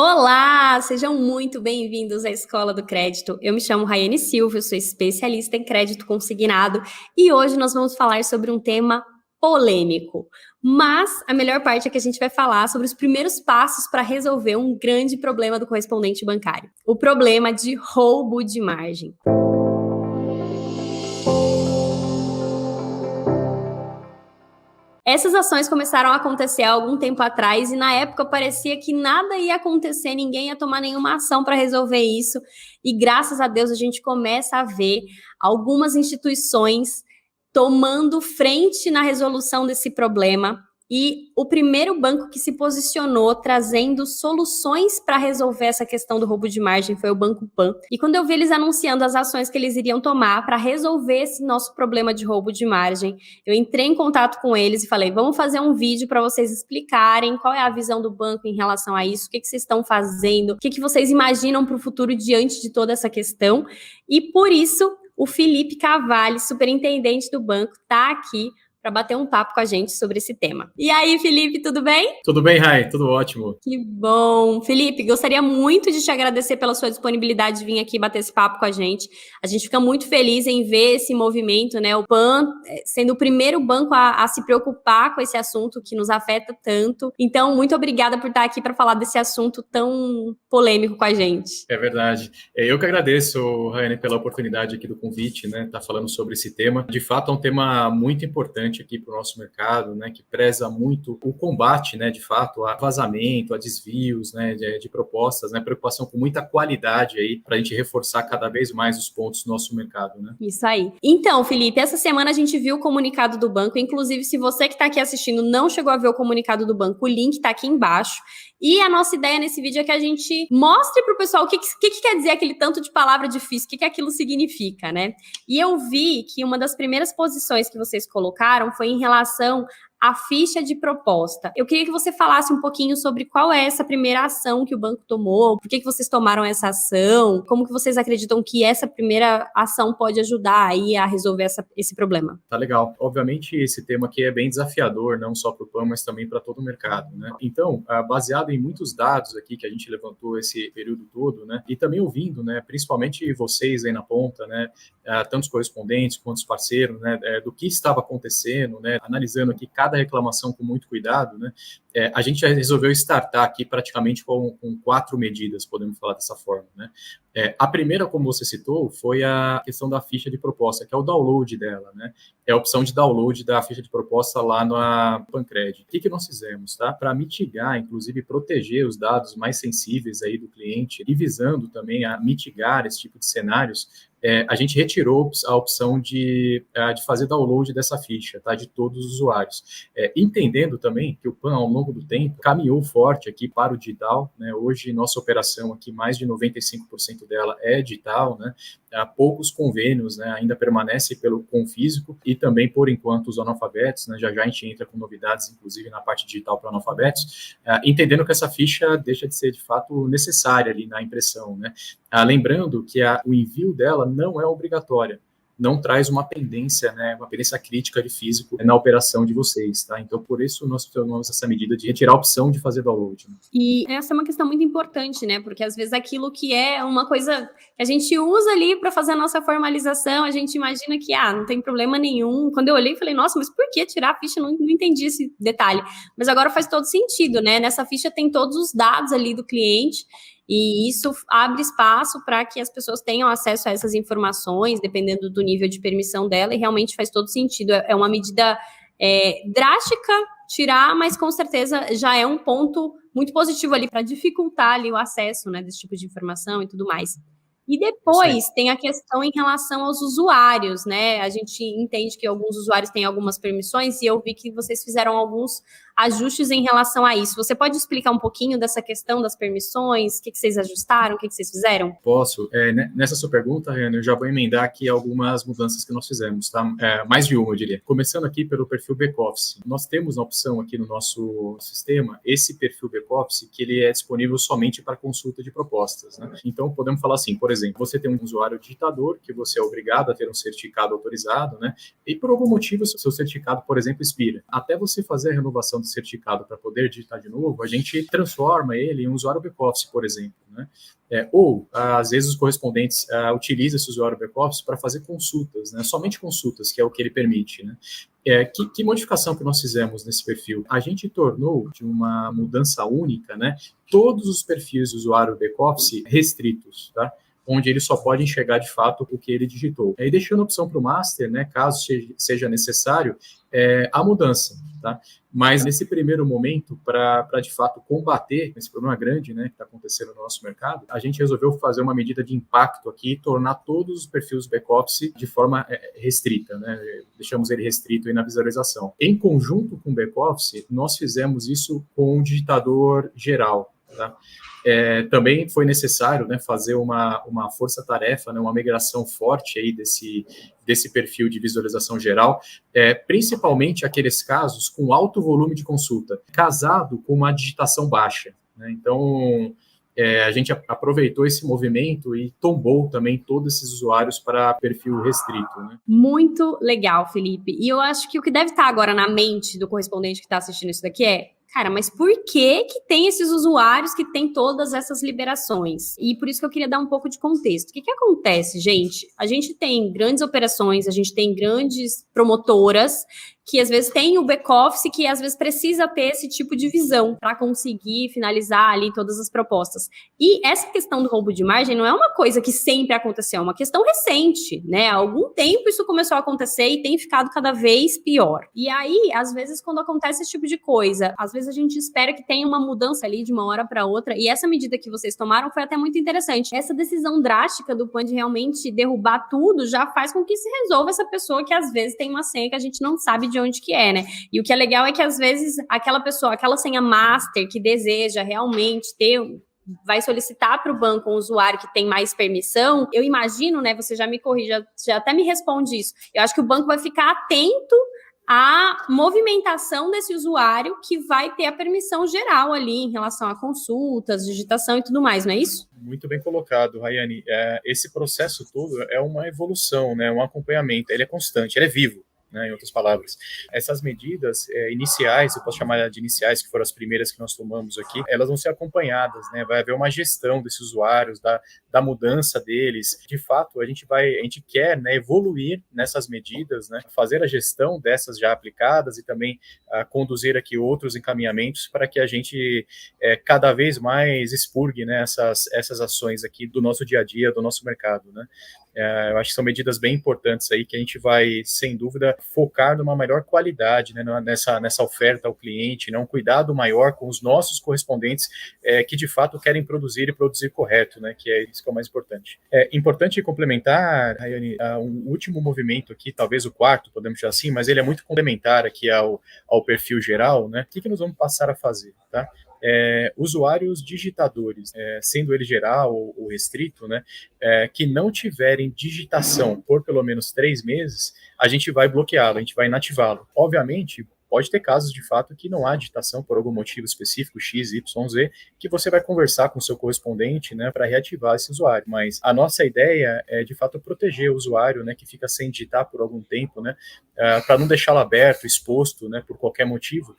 Olá, sejam muito bem-vindos à Escola do Crédito. Eu me chamo Raiane Silva, eu sou especialista em crédito consignado e hoje nós vamos falar sobre um tema polêmico. Mas a melhor parte é que a gente vai falar sobre os primeiros passos para resolver um grande problema do correspondente bancário: o problema de roubo de margem. Essas ações começaram a acontecer há algum tempo atrás e na época parecia que nada ia acontecer, ninguém ia tomar nenhuma ação para resolver isso. E graças a Deus a gente começa a ver algumas instituições tomando frente na resolução desse problema. E o primeiro banco que se posicionou trazendo soluções para resolver essa questão do roubo de margem foi o Banco Pan. E quando eu vi eles anunciando as ações que eles iriam tomar para resolver esse nosso problema de roubo de margem, eu entrei em contato com eles e falei, vamos fazer um vídeo para vocês explicarem qual é a visão do banco em relação a isso, o que vocês estão fazendo, o que vocês imaginam para o futuro diante de toda essa questão. E por isso, o Felipe Cavalli, superintendente do banco, está aqui para bater um papo com a gente sobre esse tema. E aí, Felipe, tudo bem? Tudo bem, Rai? Tudo ótimo. Que bom. Felipe, gostaria muito de te agradecer pela sua disponibilidade de vir aqui bater esse papo com a gente. A gente fica muito feliz em ver esse movimento, né? O PAN sendo o primeiro banco a se preocupar com esse assunto que nos afeta tanto. Então, muito obrigada por estar aqui para falar desse assunto tão polêmico com a gente. É verdade. Eu que agradeço, Raiane, pela oportunidade aqui do convite, né? Tá falando sobre esse tema. De fato, é um tema muito importante aqui para o nosso mercado, né? Que preza muito o combate, né? De fato, a vazamento, a desvios, né? De propostas, né? Preocupação com muita qualidade aí para a gente reforçar cada vez mais os pontos do nosso mercado, né? Isso aí. Então, Felipe, essa semana a gente viu o comunicado do banco. Inclusive, se você que está aqui assistindo não chegou a ver o comunicado do banco, o link está aqui embaixo. E a nossa ideia nesse vídeo é que a gente mostre para o pessoal o que quer dizer aquele tanto de palavra difícil, o que aquilo significa, né? E eu vi que uma das primeiras posições que vocês colocaram foi em relação à ficha de proposta. Eu queria que você falasse um pouquinho sobre qual é essa primeira ação que o banco tomou, por que vocês tomaram essa ação, como que vocês acreditam que essa primeira ação pode ajudar aí a resolver esse problema. Tá legal. Obviamente, esse tema aqui é bem desafiador, não só para o PAN, mas também para todo o mercado, né? Então, baseado em muitos dados aqui que a gente levantou esse período todo, né? E também ouvindo, né? Principalmente vocês aí na ponta, né? Tanto os correspondentes quanto os parceiros, né? Do que estava acontecendo, né? Analisando aqui cada reclamação com muito cuidado, né? A gente já resolveu startar aqui praticamente com 4 medidas, podemos falar dessa forma, né? A primeira, como você citou, foi a questão da ficha de proposta, que é o download dela, né? É a opção de download da ficha de proposta lá na Pancred. O que nós fizemos, tá? Para mitigar, inclusive, proteger os dados mais sensíveis aí do cliente e visando também a mitigar esse tipo de cenários, a gente retirou a opção de fazer download dessa ficha, tá? De todos os usuários. Entendendo também que o PAN, ao longo do tempo, caminhou forte aqui para o digital, né? Hoje, nossa operação aqui, mais de 95% dela é digital, né? Poucos convênios, né, ainda permanecem com físico e também, por enquanto, os analfabetos, né? Já a gente entra com novidades, inclusive na parte digital para analfabetos, entendendo que essa ficha deixa de ser, de fato, necessária ali na impressão, né? Lembrando que o envio dela não é obrigatória, não traz uma pendência, né, uma pendência crítica de físico na operação de vocês, tá? Então, por isso, nós tomamos essa medida de retirar a opção de fazer download. Né? E essa é uma questão muito importante, né? Porque às vezes aquilo que é uma coisa que a gente usa ali para fazer a nossa formalização, a gente imagina que, não tem problema nenhum. Quando eu olhei, falei, nossa, mas por que tirar a ficha? Não entendi esse detalhe. Mas agora faz todo sentido, né? Nessa ficha tem todos os dados ali do cliente. E isso abre espaço para que as pessoas tenham acesso a essas informações, dependendo do nível de permissão dela, e realmente faz todo sentido. É uma medida drástica tirar, mas com certeza já é um ponto muito positivo ali para dificultar ali o acesso, né, desse tipo de informação e tudo mais. E depois tem a questão em relação aos usuários, né? A gente entende que alguns usuários têm algumas permissões e eu vi que vocês fizeram alguns ajustes em relação a isso. Você pode explicar um pouquinho dessa questão das permissões? O que vocês ajustaram? O que vocês fizeram? Posso. Nessa sua pergunta, Renan, eu já vou emendar aqui algumas mudanças que nós fizemos, tá? Mais de uma, eu diria. Começando aqui pelo perfil back-office. Nós temos a opção aqui no nosso sistema, esse perfil back-office, que ele é disponível somente para consulta de propostas, né? Então, podemos falar assim, por exemplo, você tem um usuário digitador, que você é obrigado a ter um certificado autorizado, né? E por algum motivo, seu certificado, por exemplo, expira. Até você fazer a renovação desse certificado para poder digitar de novo, a gente transforma ele em um usuário back-office, por exemplo, né? Ou, às vezes, os correspondentes utilizam esse usuário back-office para fazer consultas, né? Somente consultas, que é o que ele permite, né? Que modificação que nós fizemos nesse perfil? A gente tornou de uma mudança única, né, todos os perfis do usuário back-office restritos, tá? Onde ele só pode enxergar de fato o que ele digitou. E deixando a opção para o master, né, caso seja necessário, a mudança, tá? Mas nesse primeiro momento, para de fato combater esse problema grande, né, que está acontecendo no nosso mercado, a gente resolveu fazer uma medida de impacto aqui e tornar todos os perfis back-office de forma restrita, né? Deixamos ele restrito aí na visualização. Em conjunto com o back-office, nós fizemos isso com um digitador geral, tá? Também foi necessário, né, fazer uma força-tarefa, né, uma migração forte aí desse perfil de visualização geral, principalmente aqueles casos com alto volume de consulta, casado com uma digitação baixa, né? Então, a gente aproveitou esse movimento e tombou também todos esses usuários para perfil restrito, né? Muito legal, Felipe. E eu acho que o que deve estar agora na mente do correspondente que está assistindo isso daqui cara, mas por que tem esses usuários que têm todas essas liberações? E por isso que eu queria dar um pouco de contexto. O que acontece, gente? A gente tem grandes operações, a gente tem grandes promotoras que às vezes tem o back-office que às vezes precisa ter esse tipo de visão para conseguir finalizar ali todas as propostas. E essa questão do roubo de margem não é uma coisa que sempre aconteceu, é uma questão recente, né? Há algum tempo isso começou a acontecer e tem ficado cada vez pior. E aí, às vezes, quando acontece esse tipo de coisa, às vezes a gente espera que tenha uma mudança ali de uma hora para outra, e essa medida que vocês tomaram foi até muito interessante. Essa decisão drástica do PAN de realmente derrubar tudo já faz com que se resolva essa pessoa que às vezes tem uma senha que a gente não sabe de onde que é, né? E o que é legal é que às vezes aquela pessoa, aquela senha master que deseja realmente ter, vai solicitar para o banco um usuário que tem mais permissão, eu imagino, né? Você já me corrija, já até me responde isso. Eu acho que o banco vai ficar atento à movimentação desse usuário que vai ter a permissão geral ali em relação a consultas, digitação e tudo mais, não é isso? Muito bem colocado, Rayane. Esse processo todo é uma evolução, né? Um acompanhamento. Ele é constante, ele é vivo, né, em outras palavras. Essas medidas iniciais, eu posso chamar de iniciais, que foram as primeiras que nós tomamos aqui, elas vão ser acompanhadas, né, vai haver uma gestão desses usuários, da mudança deles. De fato, a gente quer, né, evoluir nessas medidas, né, fazer a gestão dessas já aplicadas e também conduzir aqui outros encaminhamentos para que a gente cada vez mais expurgue, né, essas ações aqui do nosso dia a dia, do nosso mercado, né. Eu acho que são medidas bem importantes aí que a gente vai, sem dúvida, focar numa melhor qualidade, né, nessa oferta ao cliente, né, um cuidado maior com os nossos correspondentes que, de fato, querem produzir e produzir correto, né, que é isso que é o mais importante. É importante complementar, Rayane, um último movimento aqui, talvez o quarto, podemos chamar assim, mas ele é muito complementar aqui ao perfil geral, né? O que nós vamos passar a fazer, tá? Usuários digitadores, sendo ele geral ou restrito, né, que não tiverem digitação por pelo menos 3 meses, a gente vai bloqueá-lo, a gente vai inativá-lo. Obviamente, pode ter casos de fato que não há digitação por algum motivo específico, X, Y, Z, que você vai conversar com o seu correspondente, né, para reativar esse usuário. Mas a nossa ideia é, de fato, proteger o usuário, né, que fica sem digitar por algum tempo, né, para não deixá-lo aberto, exposto, né, por qualquer motivo.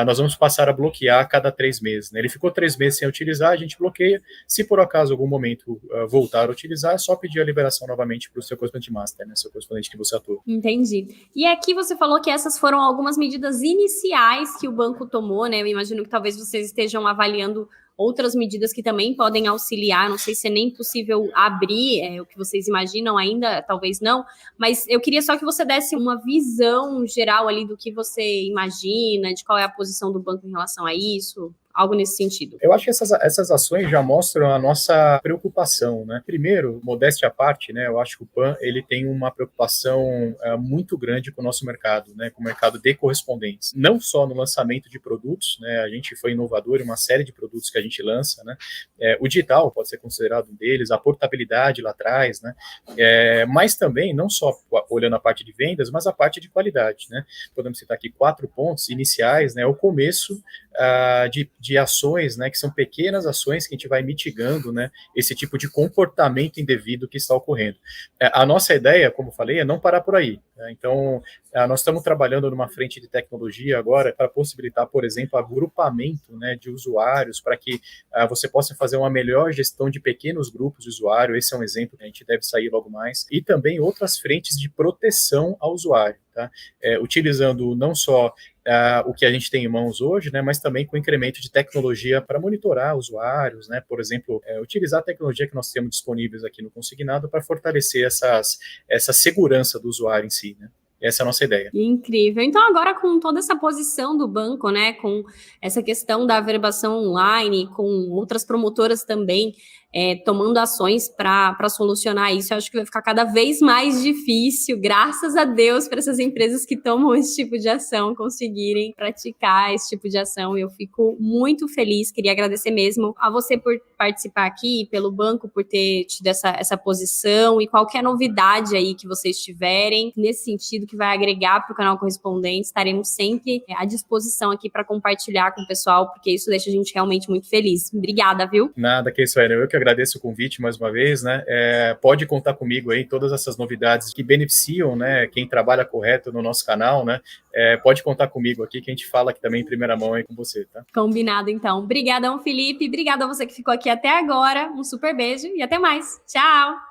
Nós vamos passar a bloquear a cada 3 meses. Né? Ele ficou 3 meses sem utilizar, a gente bloqueia. Se por acaso, algum momento, voltar a utilizar, é só pedir a liberação novamente para o seu correspondente master, né, seu correspondente que você atua. Entendi. E aqui você falou que essas foram algumas medidas iniciais que o banco tomou, né? Eu imagino que talvez vocês estejam avaliando outras medidas que também podem auxiliar. Não sei se é nem possível abrir o que vocês imaginam ainda, talvez não, mas eu queria só que você desse uma visão geral ali do que você imagina, de qual é a posição do banco em relação a isso. Algo nesse sentido. Eu acho que essas ações já mostram a nossa preocupação, né? Primeiro, modéstia à parte, né? Eu acho que o PAN, ele tem uma preocupação muito grande com o nosso mercado, né? Com o mercado de correspondentes. Não só no lançamento de produtos, né? A gente foi inovador em uma série de produtos que a gente lança, né? O digital pode ser considerado um deles, a portabilidade lá atrás, né? Mas também, não só olhando a parte de vendas, mas a parte de qualidade, né? Podemos citar aqui 4 pontos iniciais, né? O começo de ações, né, que são pequenas ações que a gente vai mitigando, né, esse tipo de comportamento indevido que está ocorrendo. A nossa ideia, como falei, é não parar por aí, né? Então, nós estamos trabalhando numa frente de tecnologia agora para possibilitar, por exemplo, agrupamento, né, de usuários para que você possa fazer uma melhor gestão de pequenos grupos de usuário. Esse é um exemplo que a gente deve sair logo mais. E também outras frentes de proteção ao usuário, tá? Utilizando não só o que a gente tem em mãos hoje, né, mas também com incremento de tecnologia para monitorar usuários, né, por exemplo, utilizar a tecnologia que nós temos disponíveis aqui no Consignado para fortalecer essa segurança do usuário em si, né? Essa é a nossa ideia. Incrível. Então, agora com toda essa posição do banco, né, com essa questão da averbação online, com outras promotoras também tomando ações para solucionar isso, eu acho que vai ficar cada vez mais difícil, graças a Deus, para essas empresas que tomam esse tipo de ação conseguirem praticar esse tipo de ação. Eu fico muito feliz, queria agradecer mesmo a você por participar aqui, pelo banco por ter tido essa posição, e qualquer novidade aí que vocês tiverem nesse sentido que vai agregar para o canal Correspondente, estaremos sempre à disposição aqui para compartilhar com o pessoal, porque isso deixa a gente realmente muito feliz. Obrigada, viu? Nada, que isso, eu que agradeço o convite mais uma vez, né? Pode contar comigo aí, todas essas novidades que beneficiam, né, quem trabalha correto no nosso canal, né? Pode contar comigo aqui, que a gente fala aqui também em primeira mão aí com você, tá? Combinado, então. Obrigadão, Felipe. Obrigada a você que ficou aqui até agora. Um super beijo e até mais. Tchau!